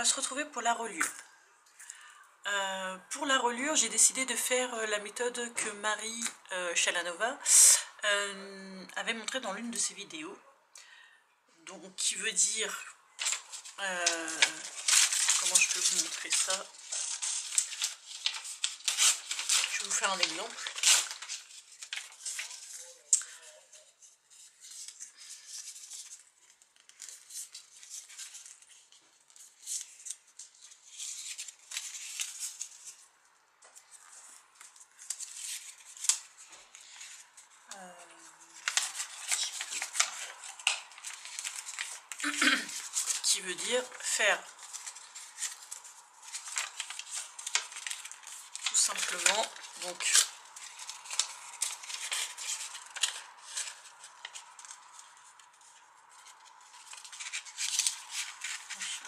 va se retrouver pour la reliure. Pour la reliure, j'ai décidé de faire la méthode que Marie Chalanova avait montrée dans l'une de ses vidéos. Donc, qui veut dire... comment je peux vous montrer ça? Je vais vous faire un exemple. Qui veut dire faire tout simplement, donc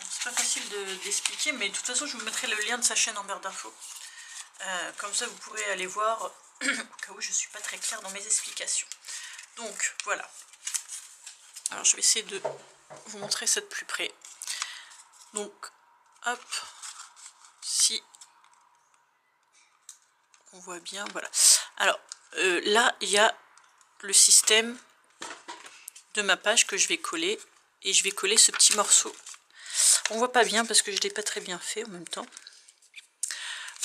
c'est pas facile d'expliquer, mais de toute façon je vous mettrai le lien de sa chaîne en barre d'infos, comme ça vous pourrez aller voir au cas où je suis pas très claire dans mes explications. Donc voilà, alors je vais essayer de vous montrer ça de plus près. Donc hop, si on voit bien, voilà. Alors là il y a le système de ma page que je vais coller, et je vais coller ce petit morceau. On voit pas bien parce que je l'ai pas très bien fait en même temps.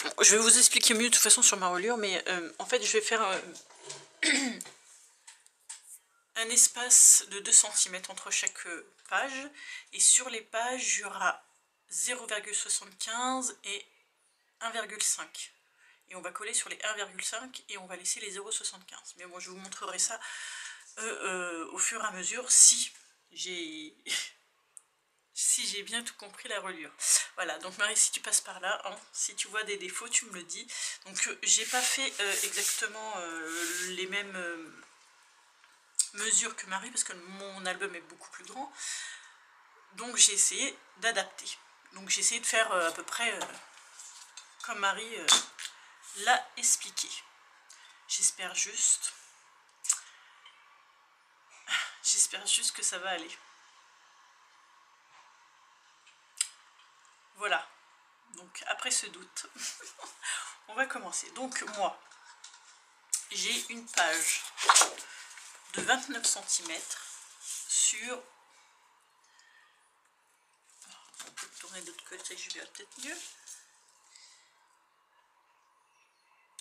Bon, je vais vous expliquer mieux de toute façon sur ma reliure, mais en fait je vais faire un espace de 2 cm entre chaque page, et sur les pages il y aura 0,75 et 1,5, et on va coller sur les 1,5 et on va laisser les 0,75. Mais bon, je vous montrerai ça au fur et à mesure si j'ai si j'ai bien tout compris la reliure. Voilà, donc Marie, si tu passes par là, hein, si tu vois des défauts, tu me le dis. Donc j'ai pas fait exactement les mêmes mesures que Marie, parce que mon album est beaucoup plus grand. Donc j'ai essayé d'adapter. Donc j'ai essayé de faire à peu près comme Marie l'a expliqué. J'espère juste que ça va aller. Voilà, donc après ce doute, on va commencer. Donc moi, j'ai une page de 29 cm sur... On peut tourner de l'autre côté, je verrai peut-être mieux.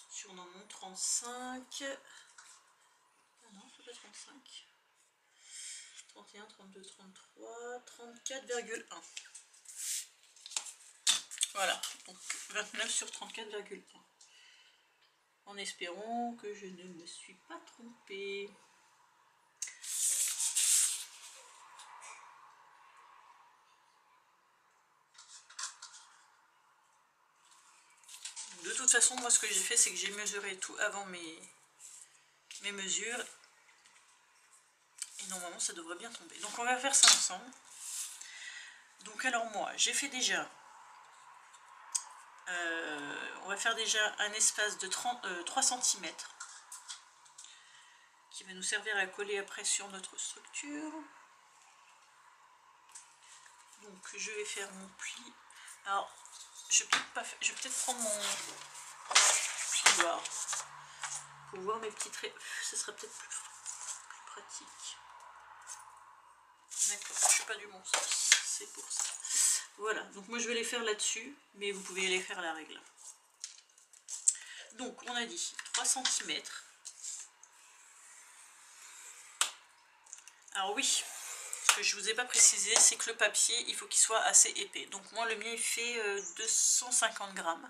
Sur non, 35... Ah non, c'est pas 35. 31, 32, 33, 34,1. Voilà, donc 29 sur 34,1. En espérant que je ne me suis pas trompée. De toute façon, moi ce que j'ai fait, c'est que j'ai mesuré tout avant mes mesures. Et normalement, ça devrait bien tomber. Donc on va faire ça ensemble. Donc alors moi, j'ai fait déjà... on va faire déjà un espace de 3 cm qui va nous servir à coller après sur notre structure. Donc je vais faire mon pli. Alors je vais peut-être prendre mon plioir pour voir mes petits traits. Ce sera peut-être plus pratique. D'accord, je suis pas du bon sens, c'est pour ça. Voilà, donc moi je vais les faire là-dessus, mais vous pouvez les faire à la règle. Donc on a dit 3 cm. Alors oui, ce que je vous ai pas précisé, c'est que le papier, il faut qu'il soit assez épais. Donc moi le mien il fait 250 grammes.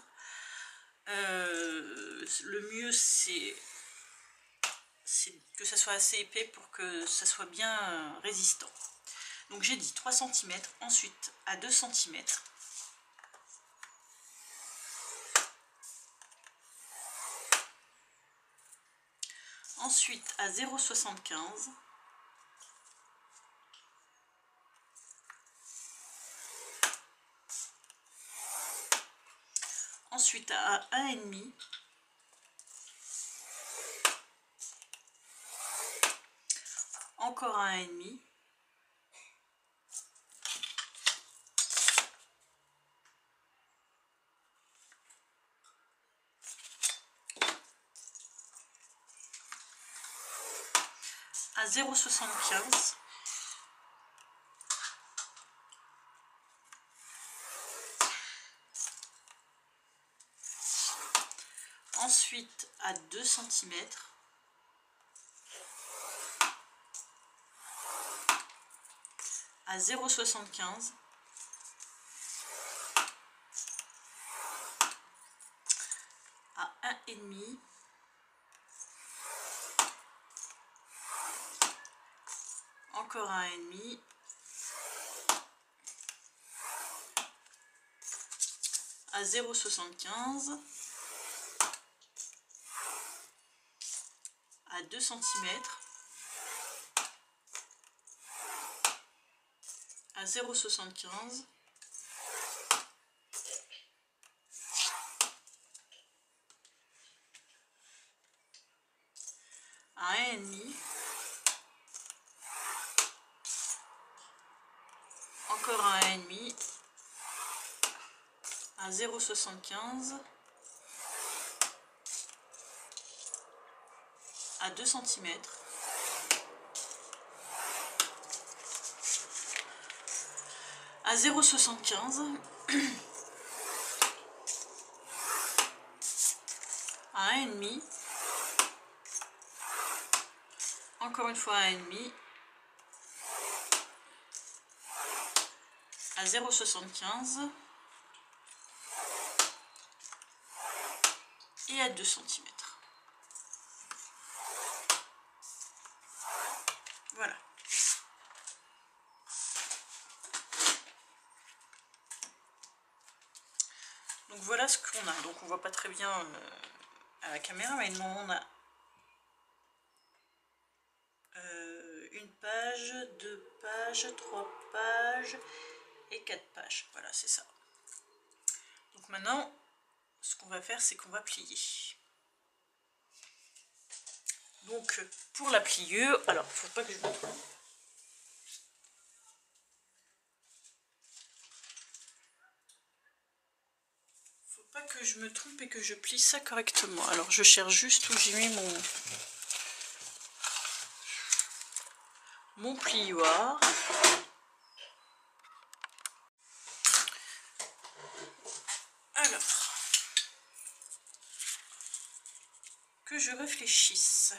Le mieux c'est que ça soit assez épais pour que ça soit bien résistant. Donc j'ai dit 3 cm, ensuite à 2 cm. Ensuite à 0,75. Ensuite à 1,5. Encore à 1,5. à 0,75. Ensuite à 2 cm. À 0,75. À 1,5. Encore à 1,5. À 0,75. À 2 cm. À 0,75. À 1,5. Encore à 1,5. À 0,75. À 2 cm. À 0,75. À 1,5. Encore une fois à 1,5. À 0,75. Et à 2 cm. Voilà. Donc voilà ce qu'on a. Donc on voit pas très bien à la caméra, mais non, on a une page, 2 pages, 3 pages et 4 pages. Voilà, c'est ça. Donc maintenant, ce qu'on va faire, c'est qu'on va plier. Donc pour la pliure, alors faut pas que je me trompe. Faut pas que je me trompe et que je plie ça correctement. Alors je cherche juste où j'ai mis mon plioir. Alors que je réfléchisse.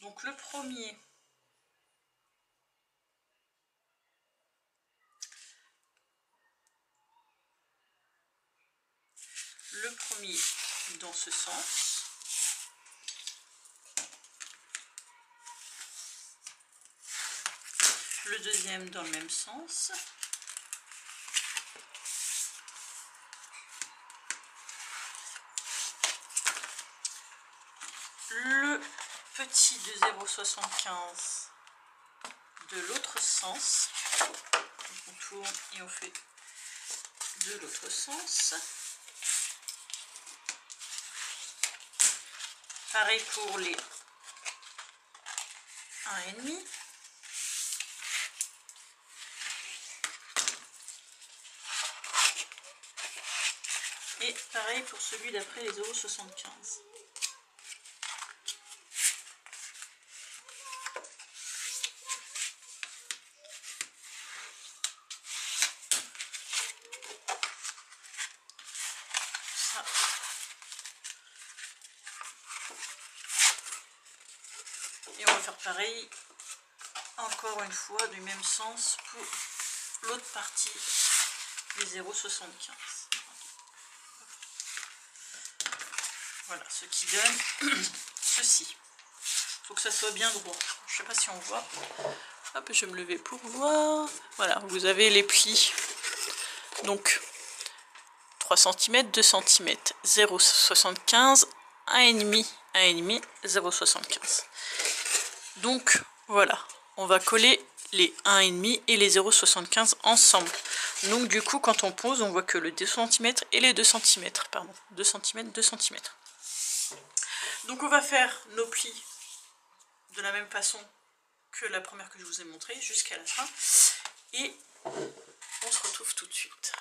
Donc le premier, dans ce sens. Le deuxième dans le même sens. Le petit de 0,75 de l'autre sens. Donc on tourne et on fait de l'autre sens. Pareil pour les 1,5. Et pareil pour celui d'après les 0,75. Ça. Et on va faire pareil encore une fois du même sens pour l'autre partie des 0,75. Voilà, ce qui donne ceci. Il faut que ça soit bien droit. Je ne sais pas si on voit. Hop, je vais me lever pour voir. Voilà, vous avez les plis. Donc, 3 cm, 2 cm, 0,75, 1,5, 1,5, 0,75. Donc, voilà, on va coller les 1,5 et les 0,75 ensemble. Donc, du coup, quand on pose, on voit que le 2 cm et les 2 cm. Pardon, 2 cm, 2 cm. Donc, on va faire nos plis de la même façon que la première que je vous ai montrée jusqu'à la fin. Et on se retrouve tout de suite.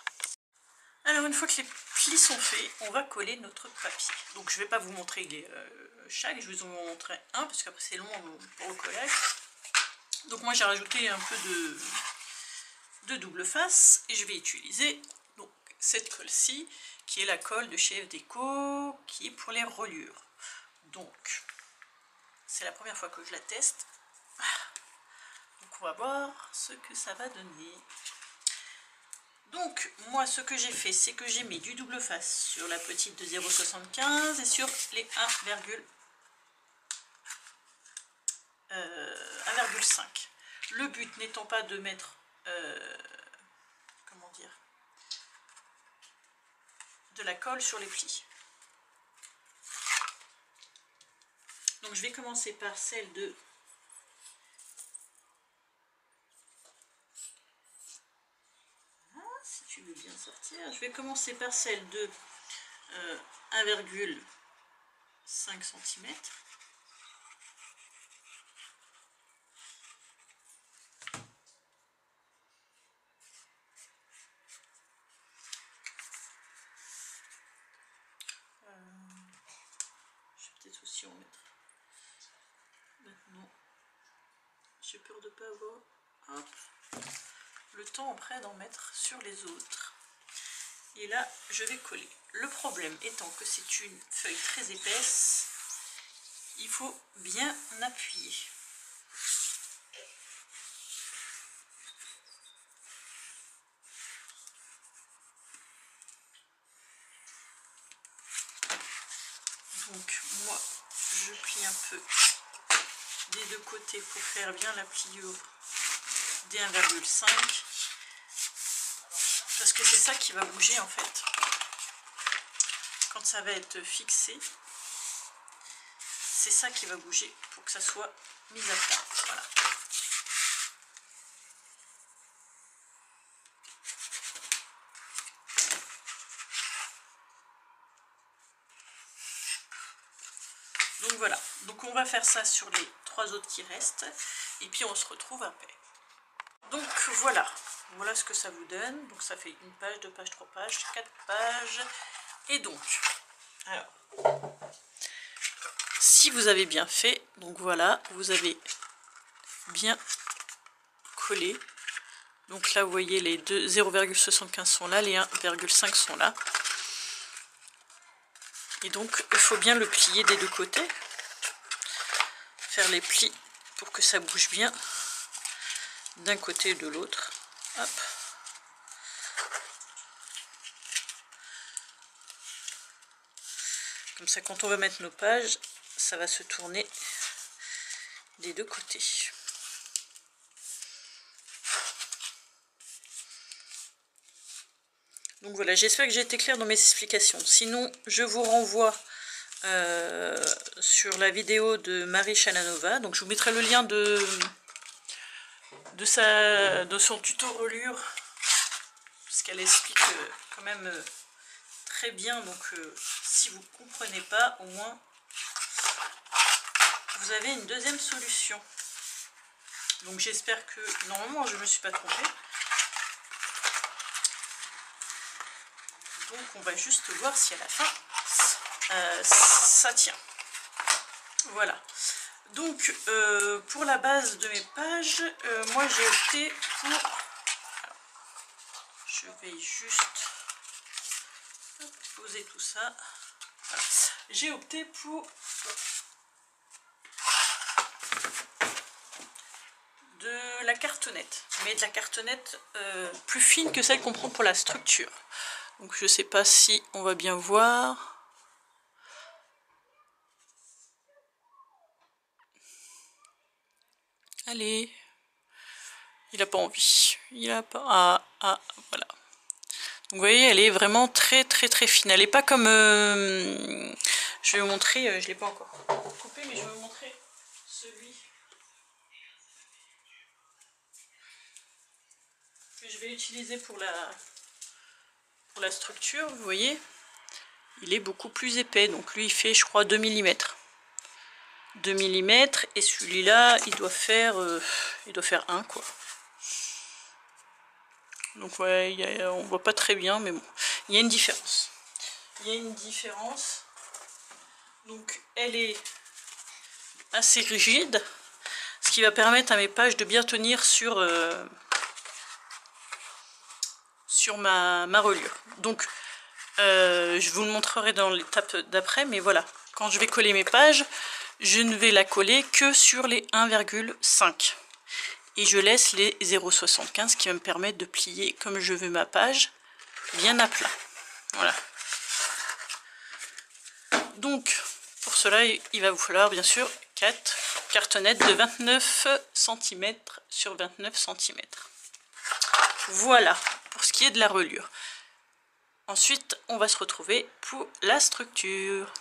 Alors une fois que les plis sont faits, on va coller notre papier. Donc je ne vais pas vous montrer chaque, je vais vous en montrer un parce qu'après c'est long pour le collage. Donc moi j'ai rajouté un peu de double face et je vais utiliser donc cette colle-ci qui est la colle de chez FDeco qui est pour les reliures. Donc c'est la première fois que je la teste. Donc on va voir ce que ça va donner. Donc moi ce que j'ai fait c'est que j'ai mis du double face sur la petite de 0,75 et sur les 1,5. Le but n'étant pas de mettre comment dire, de la colle sur les plis. Donc je vais commencer par celle de si tu veux bien sortir, je vais commencer par celle de 1,5 cm. Je vais peut-être aussi en mettre maintenant. J'ai peur de ne pas avoir le temps après d'en mettre sur les autres. Et là, je vais coller. Le problème étant que c'est une feuille très épaisse, il faut bien appuyer. Donc moi, je plie un peu des deux côtés pour faire bien la pliure des 1,5 parce que c'est ça qui va bouger en fait quand ça va être fixé. C'est ça qui va bouger pour que ça soit mis à plat. Voilà. Donc voilà, donc on va faire ça sur les 3 autres qui restent et puis on se retrouve après. Donc voilà, voilà ce que ça vous donne. Donc ça fait une page, 2 pages, 3 pages, 4 pages. Et donc, alors, si vous avez bien fait, donc voilà, vous avez bien collé. Donc là vous voyez les deux 0,75 sont là, les 1,5 sont là. Et donc il faut bien le plier des deux côtés. Faire les plis pour que ça bouge bien d'un côté et de l'autre. Hop. Comme ça quand on va mettre nos pages, ça va se tourner des deux côtés. Donc voilà, j'espère que j'ai été claire dans mes explications. Sinon, je vous renvoie sur la vidéo de Marie Chalanova. Donc je vous mettrai le lien de son tuto reliure, parce qu'elle explique quand même très bien. Donc si vous ne comprenez pas, au moins vous avez une deuxième solution. Donc j'espère que normalement je ne me suis pas trompée. Donc on va juste voir si à la fin ça tient. Voilà. Donc pour la base de mes pages, moi j'ai opté pour... Alors, je vais juste poser tout ça. Voilà. J'ai opté pour de la cartonnette, mais de la cartonnette plus fine que celle qu'on prend pour la structure. Donc je sais pas si on va bien voir. Allez, il a pas envie. Il a pas. Voilà. Donc vous voyez, elle est vraiment très fine. Elle est pas comme. Je vais vous montrer. Je l'ai pas encore coupé, mais je vais vous montrer celui que je vais utiliser pour la structure. Vous voyez, il est beaucoup plus épais. Donc lui, il fait, je crois, 2 mm. 2 mm, et celui-là il doit faire 1 quoi. Donc ouais, on voit pas très bien, mais bon. il y a une différence. Il y a une différence. Donc elle est assez rigide, ce qui va permettre à mes pages de bien tenir sur ma reliure. Donc je vous le montrerai dans l'étape d'après, mais voilà, quand je vais coller mes pages, je ne vais la coller que sur les 1,5 et je laisse les 0,75 qui va me permettre de plier comme je veux ma page bien à plat. Voilà. Donc pour cela il va vous falloir bien sûr 4 cartonnettes de 29 cm sur 29 cm. Voilà pour ce qui est de la reliure. Ensuite on va se retrouver pour la structure.